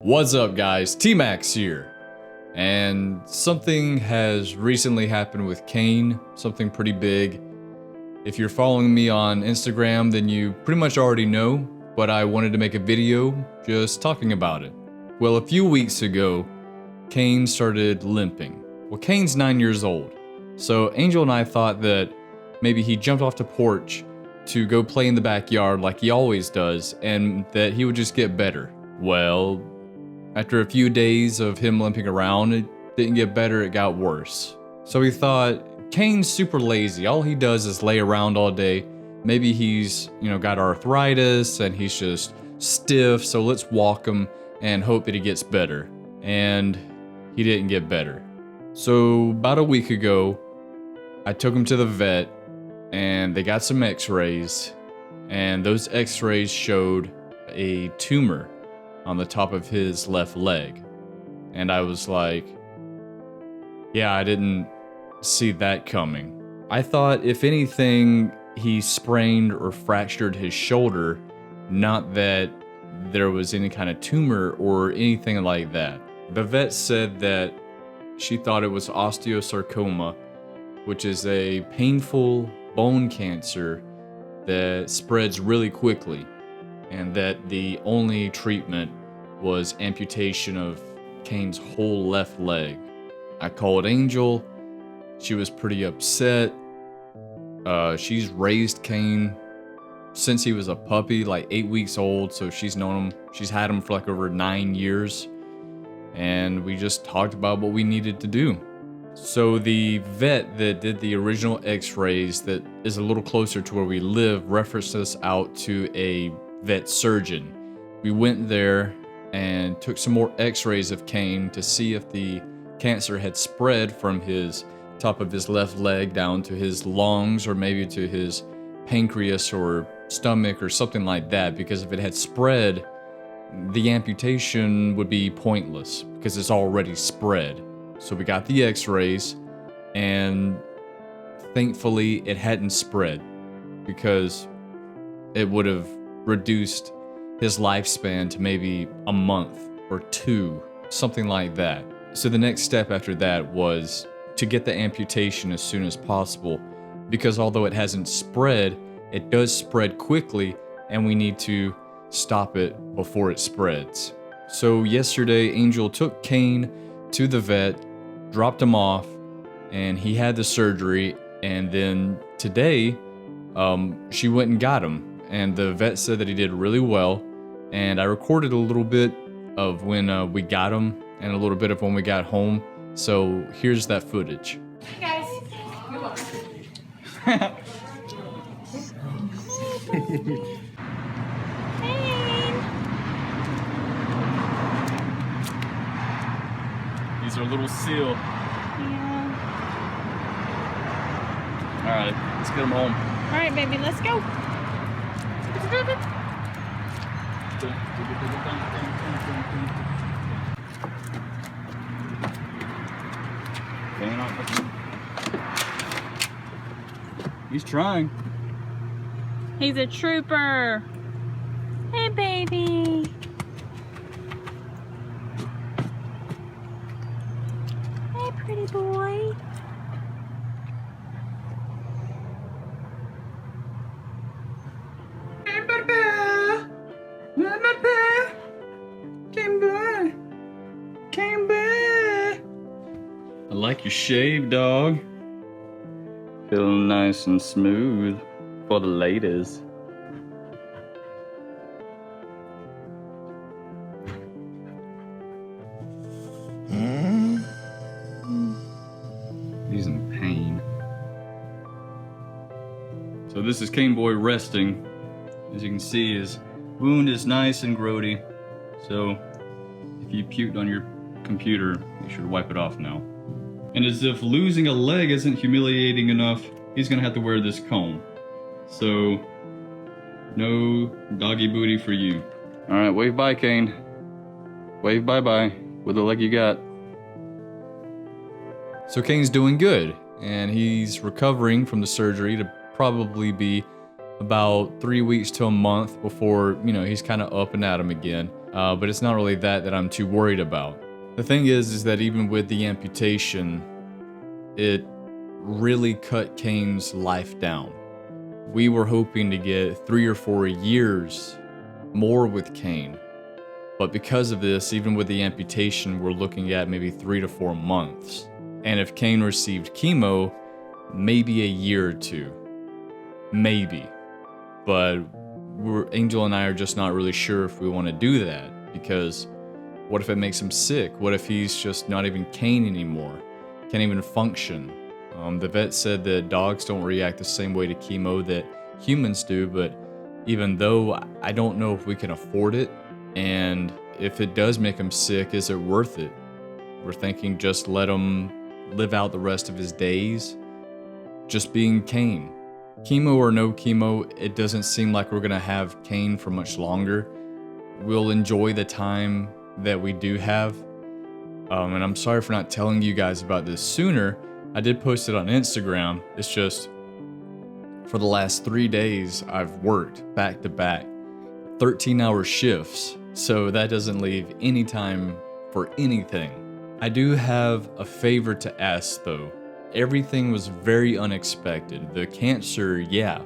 What's up guys, T-Max here, and something has recently happened with Kane, something pretty big. If you're following me on Instagram, then you pretty much already know, but I wanted to make a video just talking about it. Well, a few weeks ago, Kane started limping. Well, Kane's 9 years old, so Angel and I thought that maybe he jumped off the porch to go play in the backyard like he always does, and that he would just get better. Well, after a few days of him limping around, it didn't get better, it got worse. So we thought, Kane's super lazy, all he does is lay around all day. Maybe he's, got arthritis and he's just stiff, so let's walk him and hope that he gets better. And he didn't get better. So about a week ago, I took him to the vet and they got some x-rays, and those x-rays showed a tumor on the top of his left leg. And I was like, yeah, I didn't see that coming. I thought if anything, he sprained or fractured his shoulder, not that there was any kind of tumor or anything like that. The vet said that she thought it was osteosarcoma, which is a painful bone cancer that spreads really quickly, and that the only treatment was amputation of Kane's whole left leg. I called Angel. She was pretty upset. She's raised Kane since he was a puppy, like 8 weeks old, so she's known him. She's had him for like over 9 years, and we just talked about what we needed to do. So the vet that did the original x-rays that is a little closer to where we live referenced us out to a vet surgeon. We went there and took some more x-rays of Kane to see if the cancer had spread from his top of his left leg down to his lungs, or maybe to his pancreas or stomach or something like that, because if it had spread, the amputation would be pointless because it's already spread. So we got the x-rays, and thankfully it hadn't spread, because it would have reduced his lifespan to maybe a month or two, something like that. So the next step after that was to get the amputation as soon as possible, because although it hasn't spread, it does spread quickly, and we need to stop it before it spreads. So yesterday, Angel took Kane to the vet, dropped him off, and he had the surgery, and then today, she went and got him, and the vet said that he did really well. And I recorded a little bit of when we got him and a little bit of when we got home. So here's that footage. Hey guys. You're welcome. He's our little seal. Yeah. All right, let's get him home. All right, baby, let's go. He's trying. He's a trooper. Hey, baby. Hey, pretty boy. Hey, baby. I like your shave, dog. Feeling nice and smooth for the ladies. He's in pain. So this is Kane Boy resting. As you can see, his wound is nice and grody. So if you puked on your computer, make sure to wipe it off now. And as if losing a leg isn't humiliating enough, he's gonna have to wear this comb. So, no doggy booty for you. All right, wave bye, Kane. Wave bye-bye with the leg you got. So Kane's doing good, and he's recovering from the surgery to probably be about 3 weeks to a month before, he's kind of up and at 'em again. but it's not really that I'm too worried about. The thing is that even with the amputation, it really cut Kane's life down. We were hoping to get 3 or 4 years more with Kane, but because of this, even with the amputation, we're looking at maybe 3 to 4 months. And if Kane received chemo, maybe a year or 2. Maybe. But Angel and I are just not really sure if we want to do that, because what if it makes him sick? What if he's just not even Kane anymore? Can't even function. The vet said that dogs don't react the same way to chemo that humans do, but even though I don't know if we can afford it, and if it does make him sick, is it worth it? We're thinking just let him live out the rest of his days just being Kane. Chemo or no chemo, it doesn't seem like we're gonna have Kane for much longer. We'll enjoy the time that we do have. And I'm sorry for not telling you guys about this sooner. I did post it on Instagram. It's just for the last 3 days I've worked back to back 13-hour shifts, so that doesn't leave any time for anything. I do have a favor to ask though. Everything was very unexpected. The cancer, yeah,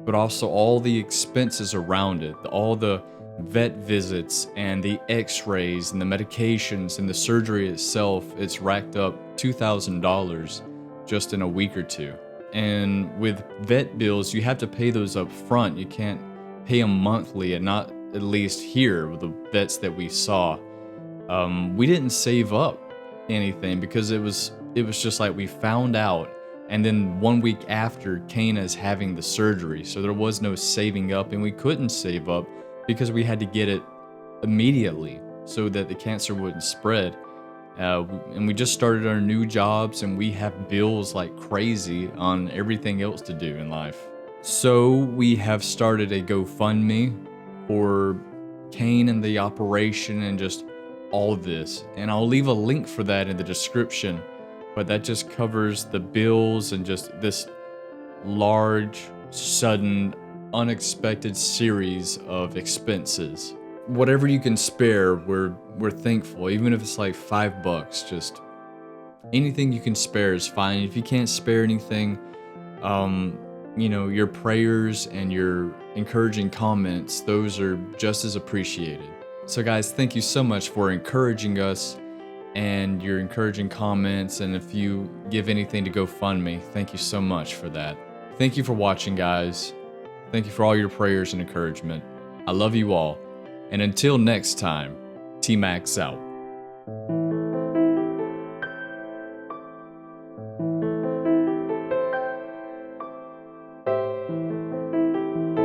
but also all the expenses around it, all the vet visits and the x-rays and the medications and the surgery itself, it's racked up $2,000 just in a week or two. And with vet bills, you have to pay those up front. You can't pay them monthly, and not at least here with the vets that we saw. We didn't save up anything because it was just like we found out, and then 1 week after Kane is having the surgery, so there was no saving up, and we couldn't save up because we had to get it immediately so that the cancer wouldn't spread. And we just started our new jobs, and we have bills like crazy on everything else to do in life. So we have started a GoFundMe for Kane and the operation and just all of this. And I'll leave a link for that in the description, but that just covers the bills and just this large, sudden, unexpected series of expenses. Whatever you can spare, we're thankful. Even if it's like $5, just anything you can spare is fine. If you can't spare anything, you know, your prayers and your encouraging comments, those are just as appreciated. So guys, thank you so much for encouraging us and your encouraging comments. And if you give anything to GoFundMe, thank you so much for that. Thank you for watching, guys. Thank you for all your prayers and encouragement. I love you all. And until next time, T-Max out.